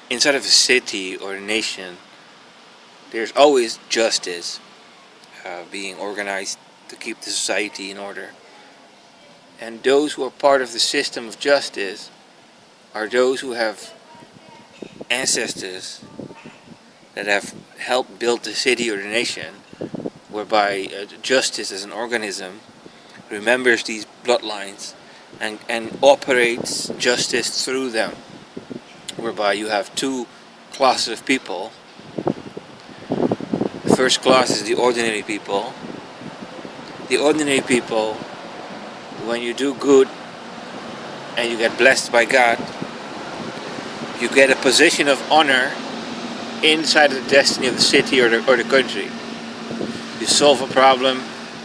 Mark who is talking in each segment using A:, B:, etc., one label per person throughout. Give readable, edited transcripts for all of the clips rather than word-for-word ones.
A: inside of a city or a nation, there's always justice being organized to keep the society in order. And those who are part of the system of justice are those who have ancestors that have helped build the city or the nation, whereby justice as an organism remembers these bloodlines and operates justice through them, whereby you have two classes of people. The first class is the ordinary people. The ordinary people, when you do good and you get blessed by God, you get a position of honor inside of the destiny of the city or the country. You solve a problem,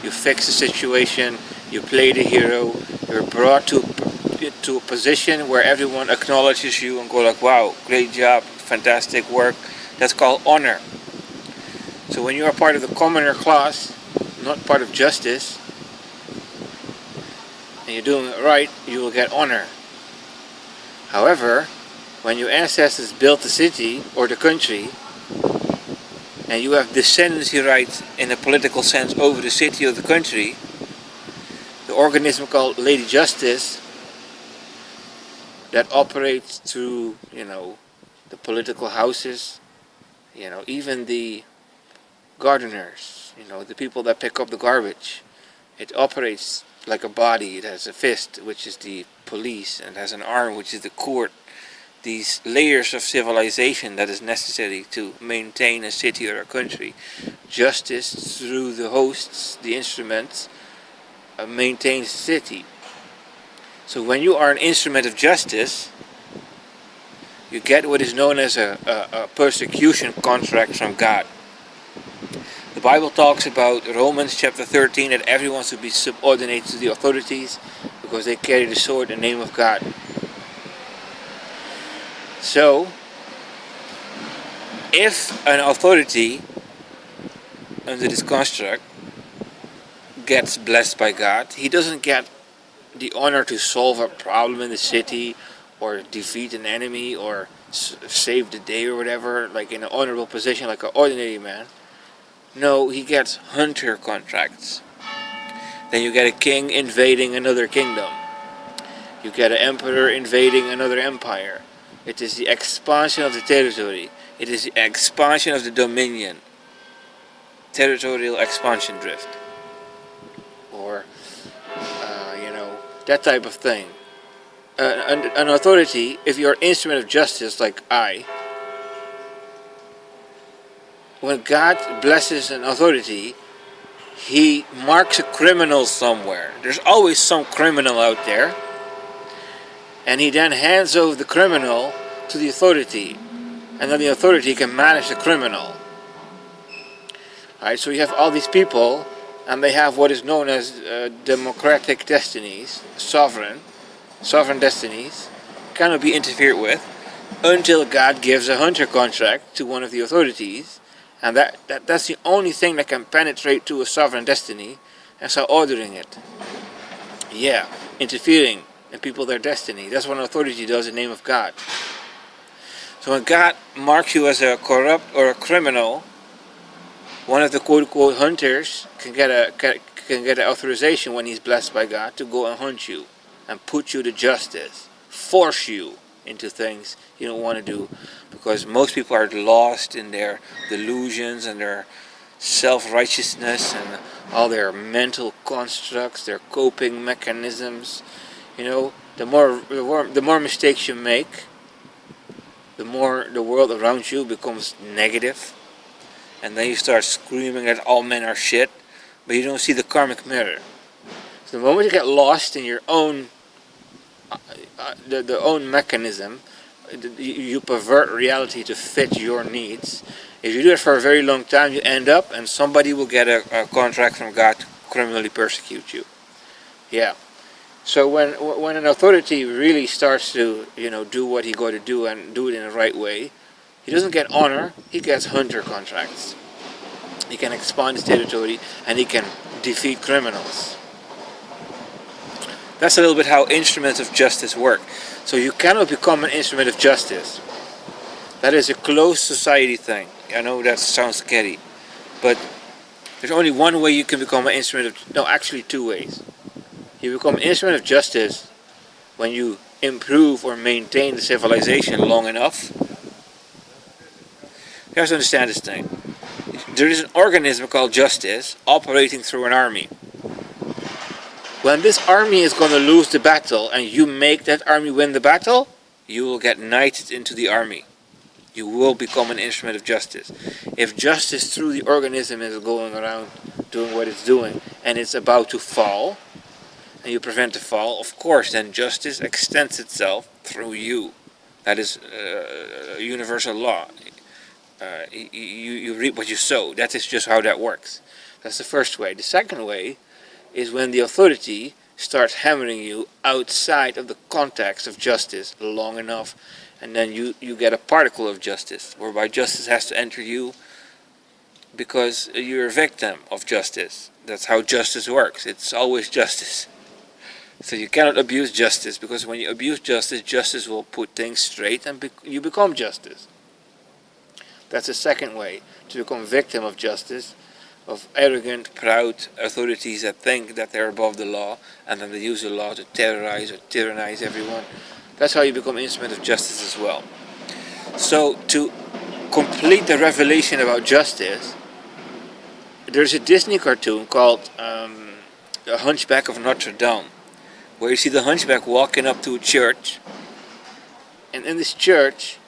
A: you fix a situation, you play the hero, you're brought to a position where everyone acknowledges you and go like, wow, great job, fantastic work. That's called honor. So when you are part of the commoner class, not part of justice, and you're doing it right, you will get honor. However, when your ancestors built the city or the country, and you have descendancy rights in a political sense over the city or the country, the organism called Lady Justice that operates through, the political houses, even the gardeners, the people that pick up the garbage. It operates like a body. It has a fist, which is the police, and has an arm, which is the court. These layers of civilization that is necessary to maintain a city or a country. Justice through the hosts, the instruments, maintains the city. So when you are an instrument of justice, you get what is known as a persecution contract from God. The Bible talks about Romans chapter 13 that everyone should be subordinated to the authorities because they carry the sword in the name of God. So, if an authority under this construct gets blessed by God, he doesn't get the honor to solve a problem in the city or defeat an enemy or save the day or whatever, like in an honorable position like an ordinary man. No, he gets hunter contracts. Then you get a king invading another kingdom. You get an emperor invading another empire. It is the expansion of the territory. It is the expansion of the dominion. Territorial expansion drift. Or, that type of thing. An authority, if you're an instrument of justice like I, when God blesses an authority, he marks a criminal somewhere. There's always some criminal out there. And he then hands over the criminal to the authority. And then the authority can manage the criminal. Alright, so you have all these people, and they have what is known as democratic destinies, sovereign destinies, cannot be interfered with until God gives a hunter contract to one of the authorities. And that's the only thing that can penetrate to a sovereign destiny and start ordering it. Yeah, interfering in people their destiny. That's what an authority does in the name of God. So when God marks you as a corrupt or a criminal, one of the quote-unquote hunters can get an authorization when he's blessed by God to go and hunt you and put you to justice, force you into things you don't want to do, because most people are lost in their delusions and their self-righteousness and all their mental constructs, their coping mechanisms. The more mistakes you make, the more the world around you becomes negative, and then you start screaming that all men are shit, but you don't see the karmic mirror. So the moment you get lost in your own the own mechanism, you pervert reality to fit your needs. If you do it for a very long time, you end up, and somebody will get a contract from God to criminally persecute you. Yeah. So when an authority really starts to do what he got to do and do it in the right way, he doesn't get honor. He gets hunter contracts. He can expand his territory and he can defeat criminals. That's a little bit how instruments of justice work. So you cannot become an instrument of justice That is a closed society thing. I know that sounds scary, but there's only one way you can become an instrument of, no, actually two ways. You become an instrument of justice when you improve or maintain the civilization long enough. You have to understand this thing. There is an organism called justice operating through an army. When this army is going to lose the battle and you make that army win the battle, you will get knighted into the army. You will become an instrument of justice. If justice through the organism is going around doing what it's doing and it's about to fall, and you prevent the fall, of course, then justice extends itself through you. That is a universal law. You reap what you sow. That is just how that works. That's the first way. The second way is when the authority starts hammering you outside of the context of justice long enough, and then you get a particle of justice, whereby justice has to enter you because you're a victim of justice. That's how justice works. It's always justice. So you cannot abuse justice, because when you abuse justice, justice will put things straight and you become justice. That's the second way, to become victim of justice, of arrogant, proud authorities that think that they're above the law, and then they use the law to terrorize or tyrannize everyone. That's how you become an instrument of justice as well. So to complete the revelation about justice, there's a Disney cartoon called The Hunchback of Notre Dame, where you see the hunchback walking up to a church, and in this church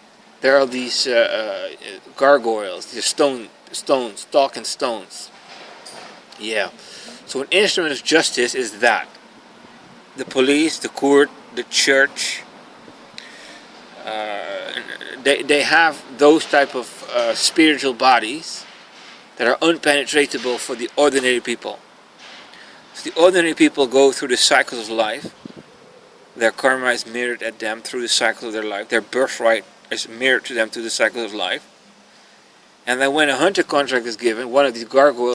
A: there are these gargoyles, these stones, talking stones. Yeah. So an instrument of justice is that. The police, the court, the church, they have those type of spiritual bodies that are unpenetratable for the ordinary people. So the ordinary people go through the cycles of life. Their karma is mirrored at them through the cycle of their life. Their birthright is mirrored to them through the cycle of life. And then when a hunter contract is given, one of these gargoyles